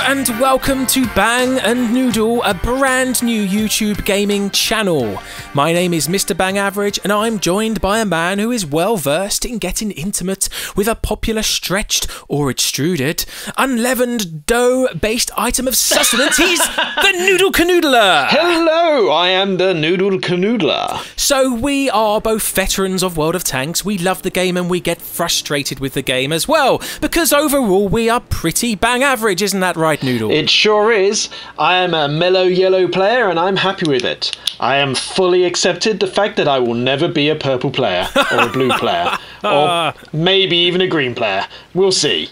and welcome to Bang and Noodle, a brand new YouTube gaming channel. My name is Mr. Bang Average, and I'm joined by a man who is well versed in getting intimate with a popular stretched or extruded, unleavened dough-based item of sustenance. He's the Noodle Canoodler. Hello, I am the Noodle Canoodler. So we are both veterans of World of Tanks. We love the game and we get frustrated with the game as well, because overall we are pretty bang average, isn't that right, Noodle? It sure is. I am a mellow yellow player and I'm happy with it. I am fully accepted the fact that I will never be a purple player, or a blue player, or maybe even a green player. We'll see.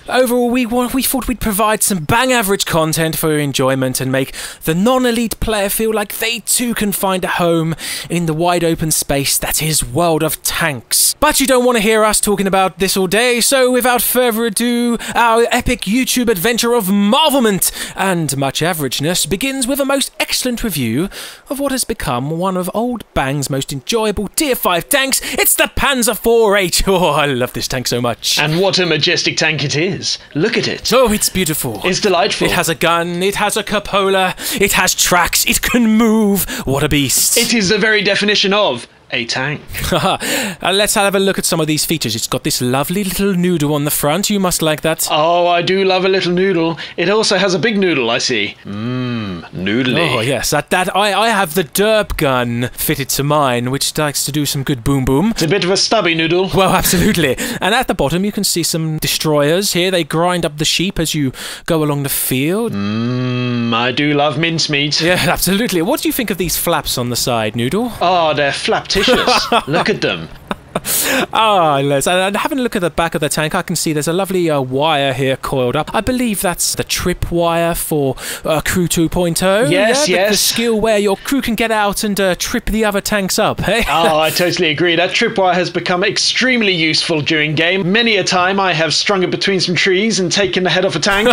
Overall, we thought we'd provide some bang average content for your enjoyment and make the non-elite player feel like they too can find a home in the wide open space that is World of Tanks. But you don't want to hear us talking about this all day, so without further ado, our epic YouTube adventure of marvelment and much averageness begins with a most excellent review of what has become one of old Bang's most enjoyable Tier 5 tanks. It's the Panzer IV H. Oh, I love this tank so much. And what a majestic tank it is. Look at it. Oh, it's beautiful. It's delightful. It has a gun, it has a cupola, it has tracks, it can move. What a beast. It is the very definition of a tank. Let's have a look at some of these features. It's got this lovely little noodle on the front. You must like that. Oh, I do love a little noodle. It also has a big noodle, I see. Noodly. Oh, yes. I have the derp gun fitted to mine, which likes to do some good boom boom. It's a bit of a stubby noodle. Well, absolutely. And at the bottom, you can see some destroyers here. They grind up the sheep as you go along the field. I do love mincemeat. Yeah, absolutely. What do you think of these flaps on the side, Noodle? Oh, they're flaptitious. Look at them. And having a look at the back of the tank, I can see there's a lovely wire here coiled up. I believe that's the trip wire for Crew 2.0. Yes, yeah, yes. The skill where your crew can get out and trip the other tanks up, hey? Oh, I totally agree. That tripwire has become extremely useful during game. Many a time I have strung it between some trees and taken the head off a tank.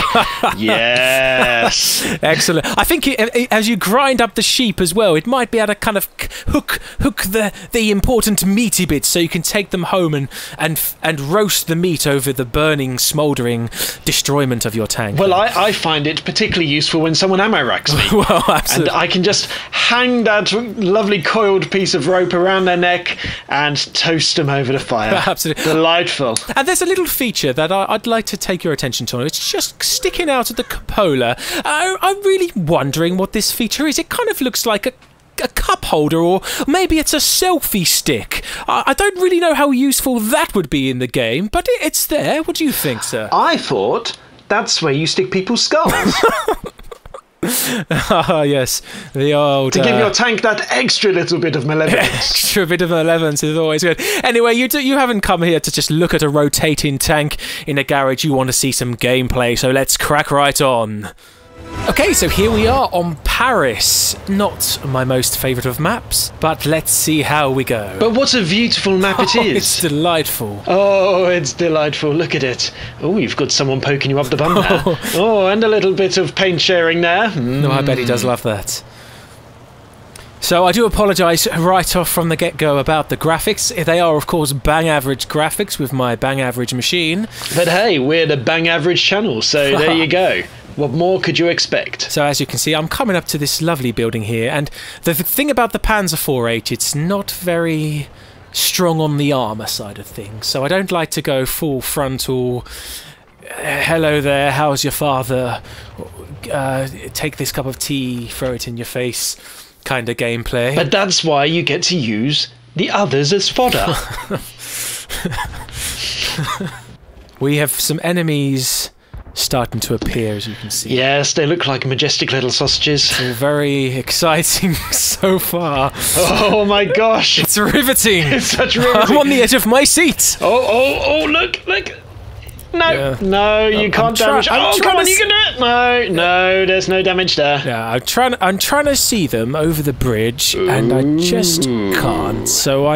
Yes. Excellent. I think as you grind up the sheep as well, it might be able to kind of hook the important meaty bits so you can take them home and roast the meat over the burning, smouldering destroyment of your tank. Well, I find it particularly useful when someone ammo racks me. Well, absolutely. And I can just hang that lovely coiled piece of rope around their neck and toast them over the fire. Absolutely. Delightful. And there's a little feature that I'd like to take your attention to. It's just sticking out of the cupola. I'm really wondering what this feature is. It kind of looks like a cup holder, or maybe it's a selfie stick. I don't really know how useful that would be in the game, but it's there. What do you think, sir? I thought that's where you stick people's skulls. Ah, yes, the old... To give your tank that extra little bit of malevolence. Extra bit of malevolence is always good. Anyway, you haven't come here to just look at a rotating tank in a garage. You want to see some gameplay, so let's crack right on. Okay, so here we are on Paris. Not my most favourite of maps, but let's see how we go. But what a beautiful map it is. It's delightful. Oh, it's delightful. Look at it. Oh, you've got someone poking you up the bum there. Oh, and a little bit of paint sharing there. No, I bet he does love that. So I do apologise right off from the get-go about the graphics. They are, of course, bang average graphics with my bang average machine. But hey, we're the bang average channel, so there you go. What more could you expect? So as you can see, I'm coming up to this lovely building here, and the thing about the Panzer IV H, it's not very strong on the armour side of things. So I don't like to go full frontal, hello there, how's your father, take this cup of tea, throw it in your face kind of gameplay. But that's why you get to use the others as fodder. We have some enemies starting to appear, as you can see. Yes, they look like majestic little sausages. All very exciting so far. Oh my gosh. It's riveting. It's such riveting. I'm on the edge of my seat. Oh, look. No, Yeah. no, you can't damage. Oh, come on, you can do it. No, there's no damage there. Yeah, I'm trying to see them over the bridge, and I just can't. So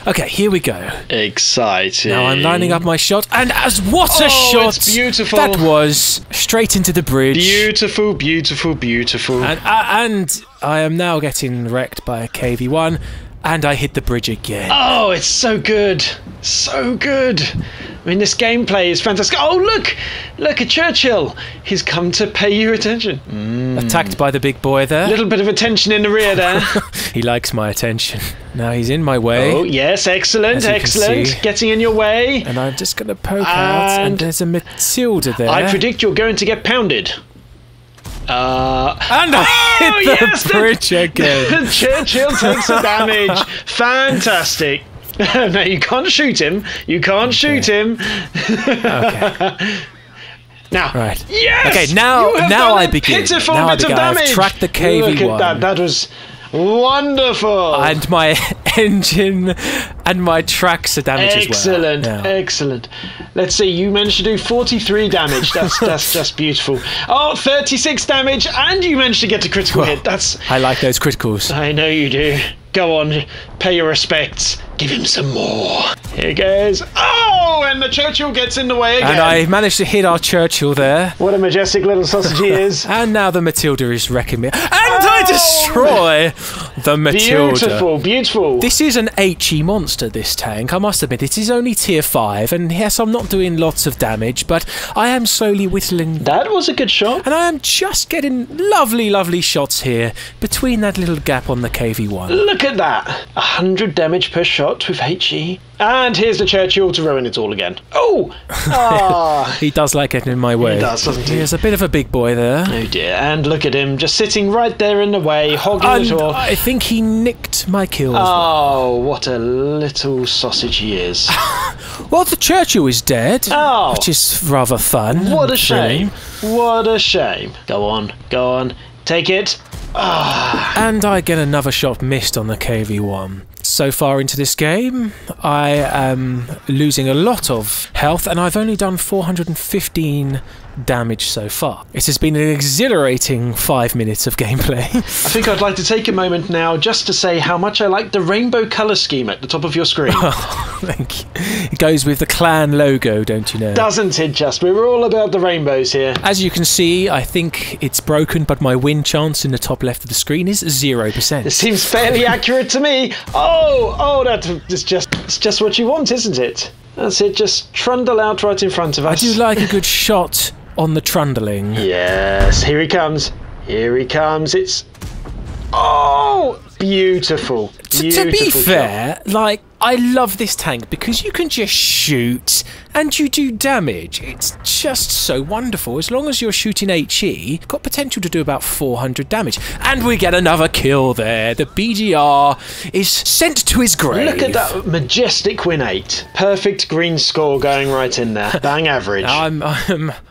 okay. Here we go. Exciting. Now I'm lining up my shot, and what a shot! It's beautiful. That was straight into the bridge. Beautiful, beautiful, beautiful. And I am now getting wrecked by a KV-1, and I hit the bridge again. Oh, it's so good, so good. I mean, this gameplay is fantastic. Oh, look at Churchill. He's come to pay you attention. Attacked by the big boy there. Little bit of attention in the rear there. He likes my attention. Now he's in my way. Oh, yes, excellent, excellent. Getting in your way. And I'm just going to poke out, and there's a Matilda there. I predict you're going to get pounded. And I hit the bridge again. Churchill takes the damage. Fantastic. No, you can't shoot him. You can't shoot him. Okay. Now, right. Yes. Okay. Now I begin. Pitiful now bit of damage. I've tracked the KV1. Look at that. That was wonderful. And my engine and my tracks are damaged as well. Excellent. Excellent. Let's see. You managed to do 43 damage. That's just beautiful. Oh, 36 damage, and you managed to get a critical hit. I like those criticals. I know you do. Go on, pay your respects. Give him some more. Here he goes. Oh, and the Churchill gets in the way again. And I managed to hit our Churchill there. What a majestic little sausage he is. And now the Matilda is wrecking me. And I destroy the Matilda. Beautiful, beautiful. This is an HE monster, this tank. I must admit, it is only tier 5. And yes, I'm not doing lots of damage, but I am slowly whittling. That was a good shot. And I am just getting lovely, lovely shots here between that little gap on the KV1. Look at that. 100 damage per shot with HE. And here's the Churchill to ruin it all again. Oh! Ah. He does like getting in my way. He does, doesn't he? He's a bit of a big boy there. Oh dear. And look at him, just sitting right there in the way, hogging it off. I think he nicked my kills. Oh, what a little sausage he is. Well, the Churchill is dead, which is rather fun. What a shame. What a shame. Go on, go on. Take it. And I get another shot missed on the KV1. So far into this game, I am losing a lot of health, and I've only done 415 damage so far. It has been an exhilarating 5 minutes of gameplay. I think I'd like to take a moment now just to say how much I like the rainbow colour scheme at the top of your screen. Oh, thank you. It goes with the clan logo, don't you know? Doesn't it just? We're all about the rainbows here. As you can see, I think it's broken, but my win chance in the top left of the screen is 0%. This seems fairly accurate to me. Oh, it's just what you want, isn't it? That's it, just trundle out right in front of us. I do like a good shot on the trundling. Yes, here he comes. Here he comes. It's... Oh, beautiful. To be fair, like, I love this tank because you can just shoot and you do damage. It's just so wonderful. As long as you're shooting HE, got potential to do about 400 damage. And we get another kill there. The BGR is sent to his grave. Look at that majestic win 8. Perfect green score going right in there. Bang average. I'm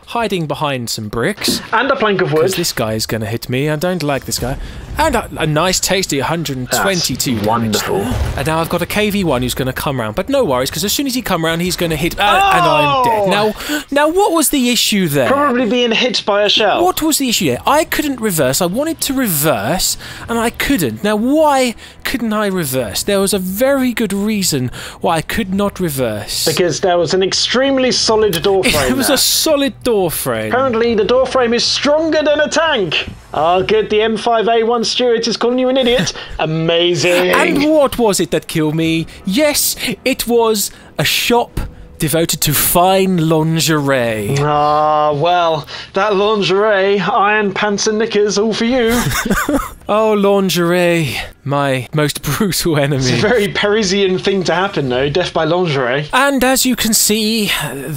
hiding behind some bricks. And a plank of wood. This guy is going to hit me. I don't like this guy. And a nice tasty 122 damage. Wonderful. And now I've got a KV1 who's going to come round. But no worries, because as soon as he come round, he's going to hit... and I'm dead. Now, what was the issue there? Probably being hit by a shell. What was the issue there? I couldn't reverse. I wanted to reverse, and I couldn't. Now, why couldn't I reverse? There was a very good reason why I could not reverse. Because there was an extremely solid door frame. It was a solid door frame. Apparently, the door frame is stronger than a tank. Oh, good. The M5A1 Stuart is calling you an idiot. Amazing. And what was it that killed me? Yes, it was a shop devoted to fine lingerie. Ah, well, that lingerie, iron pants and knickers, all for you. Oh, lingerie, my most brutal enemy. It's a very Parisian thing to happen, though, death by lingerie. And as you can see,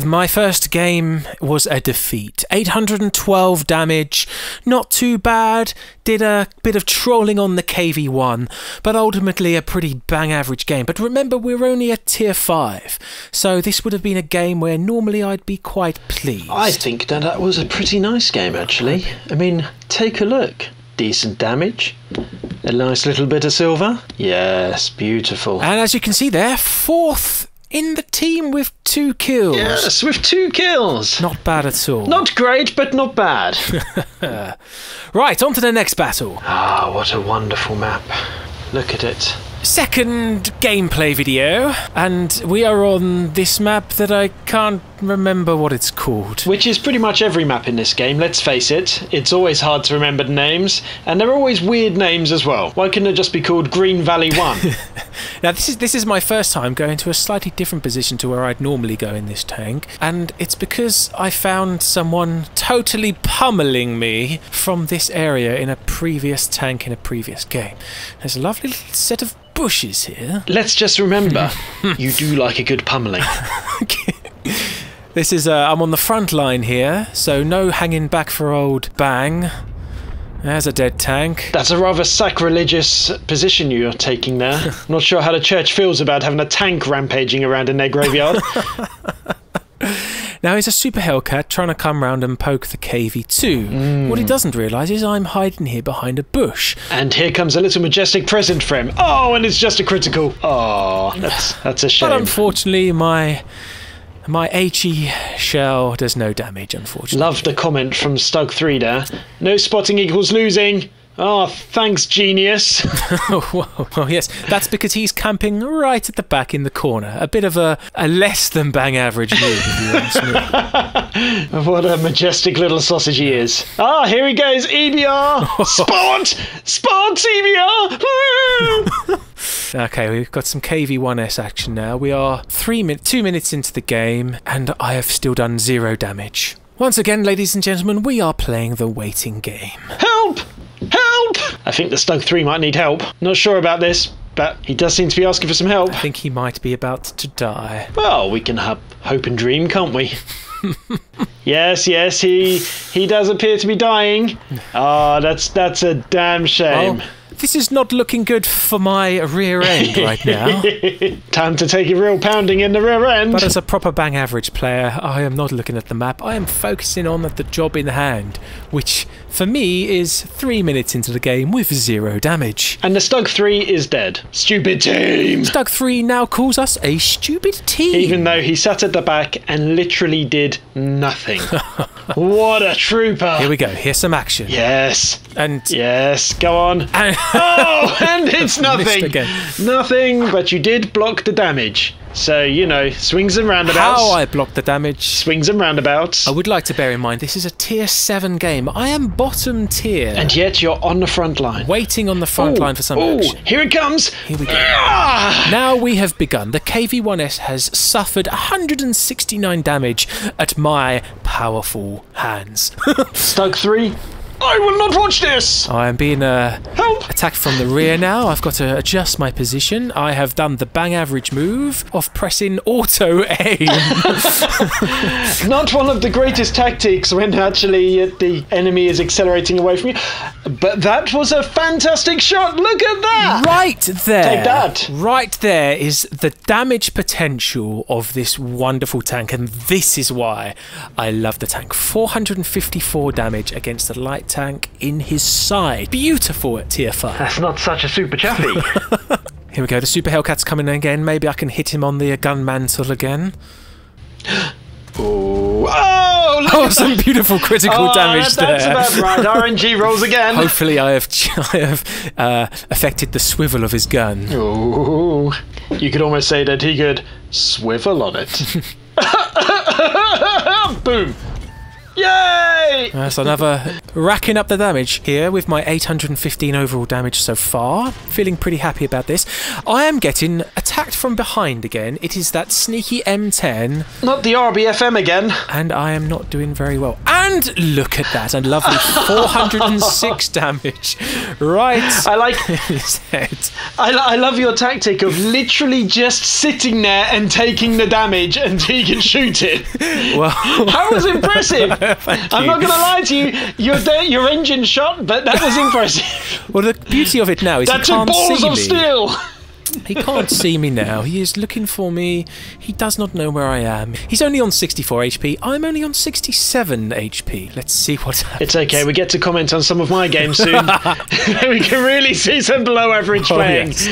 my first game was a defeat. 812 damage, not too bad. Did a bit of trolling on the KV1, but ultimately a pretty bang average game. But remember, we're only at tier 5, so this would have been a game where normally I'd be quite pleased. I think that was a pretty nice game, actually. I mean, take a look. Decent damage. A nice little bit of silver. Yes, beautiful. And as you can see there, 4th in the team with 2 kills. Yes, with 2 kills. Not bad at all. Not great, but not bad. Right, on to the next battle. Ah, what a wonderful map. Look at it. Second gameplay video, and we are on this map that I can't remember what it's called. Which is pretty much every map in this game, let's face it. It's always hard to remember the names, and they're always weird names as well. Why couldn't it just be called Green Valley 1? Now this is my first time going to a slightly different position to where I'd normally go in this tank, and it's because I found someone totally pummeling me from this area in a previous tank in a previous game. There's a lovely little set of bushes here. Let's just remember, you do like a good pummeling. This is, I'm on the front line here, so no hanging back for old Bang. There's a dead tank. That's a rather sacrilegious position you're taking there. Not sure how the church feels about having a tank rampaging around in their graveyard. Now he's a super Hellcat trying to come round and poke the KV2. What he doesn't realise is I'm hiding here behind a bush. And here comes a little majestic present for him. Oh, and it's just a critical. Oh, that's a shame. But unfortunately, my HE shell does no damage, unfortunately. Love the comment from Stug3 there. No spotting equals losing. Oh, thanks, genius. Well, yes, that's because he's camping right at the back in the corner. A bit of a less than bang average move, if you ask me. What a majestic little sausage he is. Ah, here he goes, EBR! Spot! Spot, EBR! Okay, we've got some KV1S action now. We are 2 minutes into the game, and I have still done 0 damage. Once again, ladies and gentlemen, we are playing the waiting game. Help! Help! I think the Stug3 might need help. Not sure about this, but he does seem to be asking for some help. I think he might be about to die. Well, we can have hope and dream, can't we? Yes, he does appear to be dying. Ah, that's a damn shame. Well, this is not looking good for my rear end right now. Time to take a real pounding in the rear end. But as a proper bang average player, I am not looking at the map. I am focusing on the job in hand, which for me is 3 minutes into the game with 0 damage. And the Stug3 is dead. Stupid team! Stug3 now calls us a stupid team. Even though he sat at the back and literally did nothing. What a trooper! Here we go. Here's some action. Yes. And yes, go on. Oh, and it's nothing. Again. Nothing, but you did block the damage. So, you know, swings and roundabouts. How I blocked the damage. Swings and roundabouts. I would like to bear in mind, this is a tier 7 game. I am bottom tier. And yet you're on the front line. Waiting on the front line for some action. Here it comes. Here we go. Now we have begun. The KV1S has suffered 169 damage at my powerful hands. Stug3. I will not watch this! I am being attacked from the rear now. I've got to adjust my position. I have done the bang average move of pressing auto aim. Not one of the greatest tactics when actually the enemy is accelerating away from you. But that was a fantastic shot. Look at that! Right there. Take that. Right there is the damage potential of this wonderful tank, and this is why I love the tank. 454 damage against the light tank in his side. Beautiful at tier 5. That's not such a super chaffy. Here we go, the Super Hellcat's coming in again. Maybe I can hit him on the gun mantle again. Ooh. Oh, some beautiful critical damage there. That's about right. RNG rolls again. Hopefully I have affected the swivel of his gun. Ooh. You could almost say that he could swivel on it. Boom. Yay! That's another racking up the damage here with my 815 overall damage so far. Feeling pretty happy about this. I am getting attacked from behind again. It is that sneaky M10. Not the RBFM again. And I am not doing very well. And look at that, a lovely 406 damage right I like his head. I love your tactic of literally just sitting there and taking the damage until you can shoot it. Well, that was impressive. I'm not going to lie to you. Your engine shot, but that was impressive. Well, the beauty of it now is That's he can't balls see of me. steel. He can't see me now. He is looking for me. He does not know where I am. He's only on 64 HP. I'm only on 67 HP. Let's see what happens. It's okay. We get to comment on some of my games soon. We can really see some below average playing. Yes.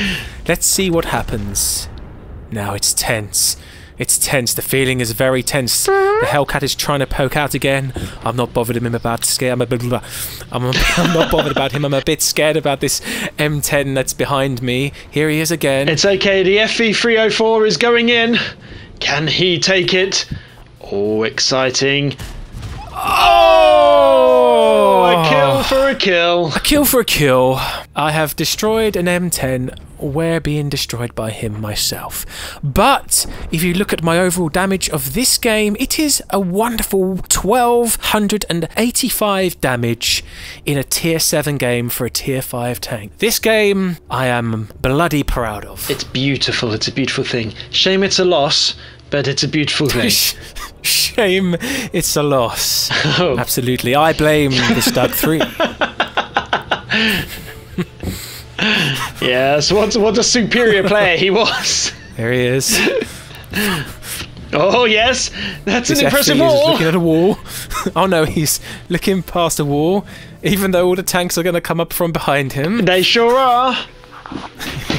Let's see what happens. Now it's tense. It's tense. The feeling is very tense. The Hellcat is trying to poke out again. I'm not bothered him about scared. I'm not bothered about him. I'm a bit scared about this M10 that's behind me. Here he is again. It's okay. The FV304 is going in. Can he take it? Oh, exciting. Oh! A kill for a kill. A kill for a kill. I have destroyed an M10 we're being destroyed by him myself. But if you look at my overall damage of this game, it is a wonderful 1285 damage in a tier 7 game for a tier 5 tank. This game I am bloody proud of. It's beautiful. It's a beautiful thing. Shame it's a loss, but it's a beautiful thing. Shame it's a loss. Oh. Absolutely. I blame the Stug 3. Yes, what a superior player he was. There he is. Oh yes, that's an impressive He's wall. looking at a wall. Oh no, he's looking past a wall, even though all the tanks are going to come up from behind him. They sure are.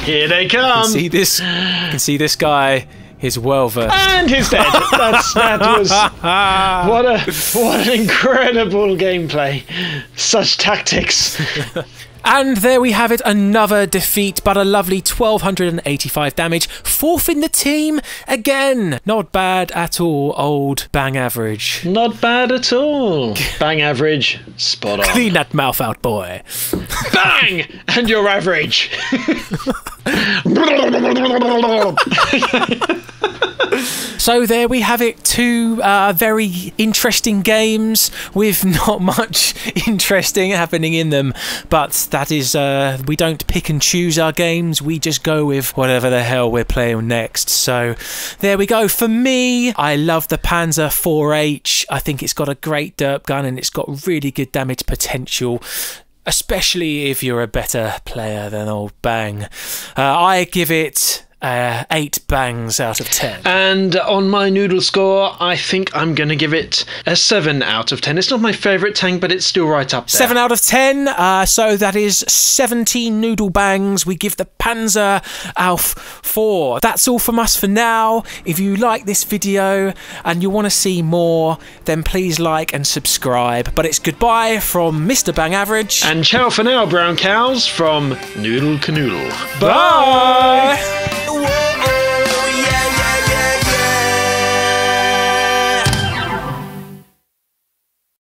Here they come. You can see this guy. He's well versed. And he's dead. That was what an incredible gameplay. Such tactics. And there we have it, another defeat, but a lovely 1285 damage. 4th in the team again. Not bad at all, old Bang Average. Not bad at all. Bang Average, spot on. Clean that mouth out, boy. Bang! And you're average. So there we have it, 2 very interesting games with not much interesting happening in them, but that is, we don't pick and choose our games, we just go with whatever the hell we're playing next. So there we go. For me, I love the Panzer 4H. I think it's got a great derp gun and it's got really good damage potential, especially if you're a better player than old Bang. I give it 8 bangs out of 10. And on my Noodle score, I think I'm going to give it a 7 out of 10. It's not my favourite tank, but it's still right up there. 7 out of 10, so that is 17 Noodle bangs. We give the Panzer Ausf 4. That's all from us for now. If you like this video and you want to see more, then please like and subscribe. But it's goodbye from Mr. Bang Average. And ciao for now, brown cows, from Noodle Canoodle. Bye!